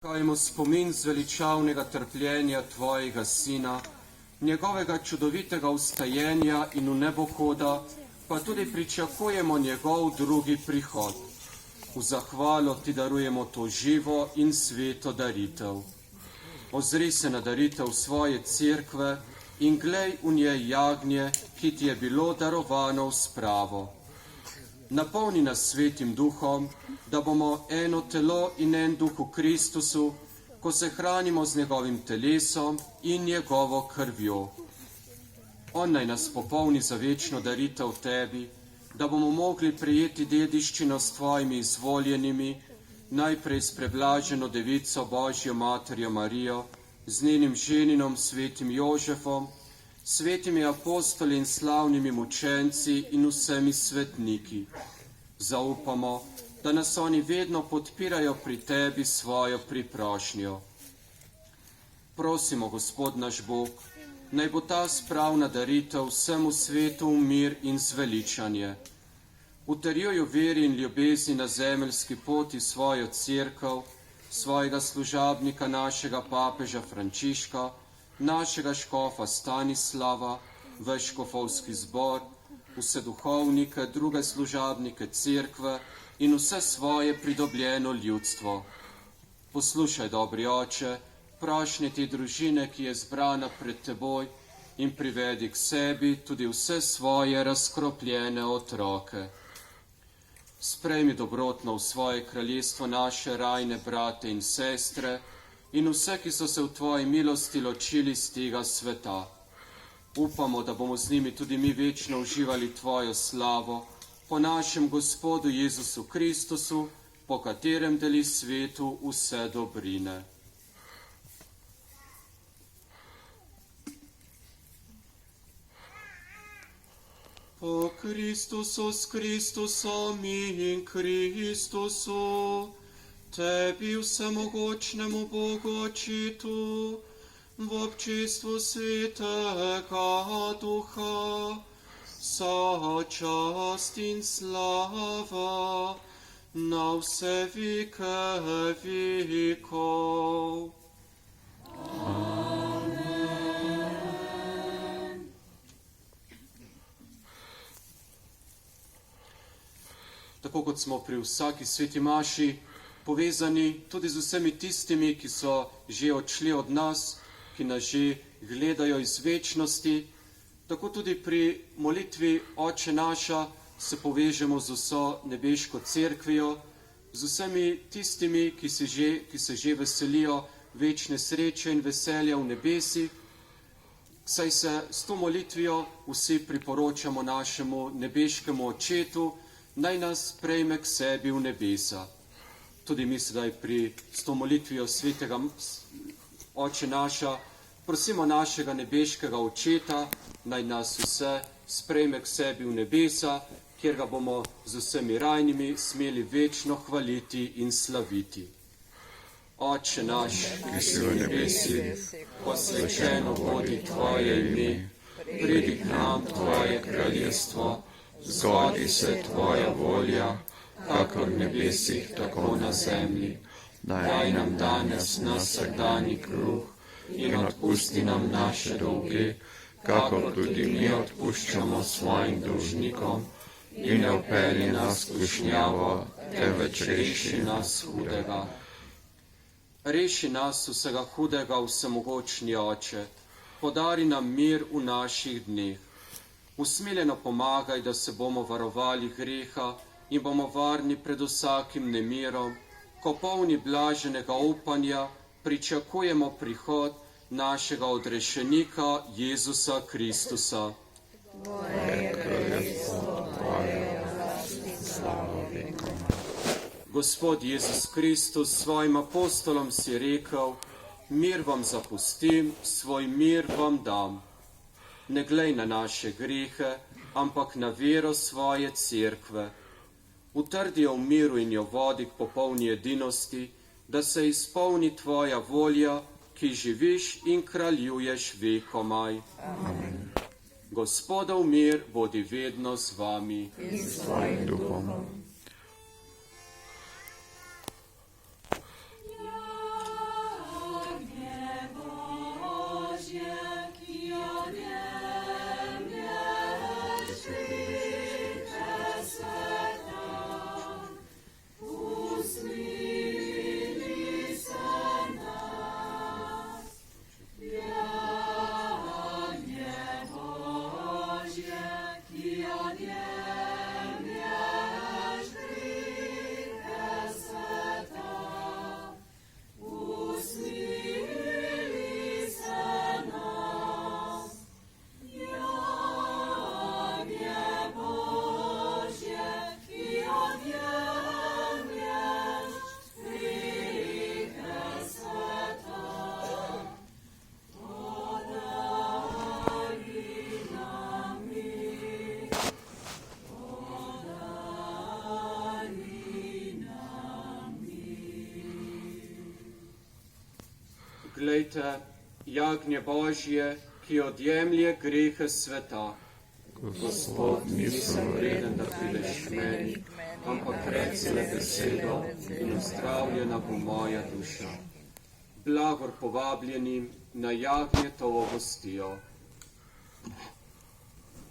Kajmo spomin zveličavnega trpljenja Tvojega Sina, njegovega čudovitega vstajenja in v nebohoda, pa tudi pričakujemo njegov drugi prihod. V zahvalo Ti darujemo to živo in sveto daritev. Ozri se na daritev svoje cerkve in glej v njej jagnje, ki Ti je bilo darovano v spravo. Napolni nas svetim duhom, da bomo eno telo in en duh v Kristusu, ko se hranimo z njegovim telesom in njegovo krvjo. On naj nas popolni za večno daritev Tebi, da bomo mogli prijeti dediščino s Tvojimi izvoljenimi, najprej s preblaženo Devico Božjo Materjo Marijo, z njenim ženinom svetim Jožefom, svetimi apostoli in slavnimi mučenci in vsemi svetniki. Zaupamo, da nas oni vedno podpirajo pri Tebi svojo priprošnjo. Prosimo, Gospod naš Bog, naj bo ta spravna daritev vsemu svetu v mir in zveličanje. Utrjuj v veri in ljubezni na zemeljski poti svojo cerkev, svojega služabnika, našega papeža Frančiška, našega škofa Stanislava, vaš škofovski zbor, vse duhovnike, druge služabnike cerkve in vse svoje pridobljeno ljudstvo. Poslušaj, dobri oče, prošnje te družine, ki je zbrana pred Teboj, in privedi k sebi tudi vse svoje razkropljene otroke. Sprejmi dobrotno v svoje kraljestvo naše rajne brate in sestre in vse, ki so se v Tvoji milosti ločili z tega sveta. Upamo, da bomo z njimi tudi mi večno uživali Tvojo slavo, po našem Gospodu Jezusu Kristusu, po katerem deli svetu vse dobrine. Po Kristusu, s Kristusom in Kristusu, Tebi vsemogočnemu Bogu Očitu, v občestvu Svetega Duha, vsa čast in slava na vse veke vekov. Tako kot smo pri vsaki sveti maši povezani tudi z vsemi tistimi, ki so že odšli od nas, ki nas že gledajo iz večnosti, tako tudi pri molitvi Oče naša se povežemo z vso nebeško cerkvijo, z vsemi tistimi, ki se že veselijo večne sreče in veselja v nebesi, saj se s to molitvijo vsi priporočamo našemu nebeškemu Očetu, naj nas prejme k sebi v nebesa. Tudi mi sedaj s to molitvijo svetega Oče naša prosimo našega nebeškega Očeta, naj nas vse sprejme k sebi v nebesa, kjer ga bomo z vsemi rajnimi smeli večno hvaliti in slaviti. Oče naš, ki si v nebesi, posvečeno bodi Tvoje ime, pridi k nam Tvoje kraljestvo, zgodi se Tvoja volja, kakor v nebesih, tako na zemlji. Daj nam danes naš vsakdanji kruh in odpusti nam naše dolge, kakor tudi mi odpuščamo svojim dolžnikom, in ne vpelji nas v skušnjavo, temveč reši nas hudega. Reši nas vsega hudega, vsemogočni Oče, podari nam mir v naših dneh. Usmiljeno pomagaj, da se bomo varovali greha in bomo varni pred vsakim nemirom, ko polni blaženega upanja pričakujemo prihod našega odrešenika Jezusa Kristusa. Tvoje kraljestvo, Tvoje oblast in slava vekoma. Gospod Jezus Kristus, svojim apostolom si rekel, mir vam zapustim, svoj mir vam dam. Ne glej na naše grehe, ampak na vero svoje cerkve. Utrdi jo v miru in jo vodi k popolni edinosti, da se izpolni Tvoja volja, ki živiš in kraljuješ vekomaj. Amen. Gospodov mir bodi vedno z vami. In s Tvojim duhom. Poglejte, jagnje Božje, ki odjemlje grehe sveta. Gospod, nisem vreden, da prideš k meni, ampak reci le besedo in ozdravljena bo moja duša. Blagor povabljenim na jagnjetovo gostijo.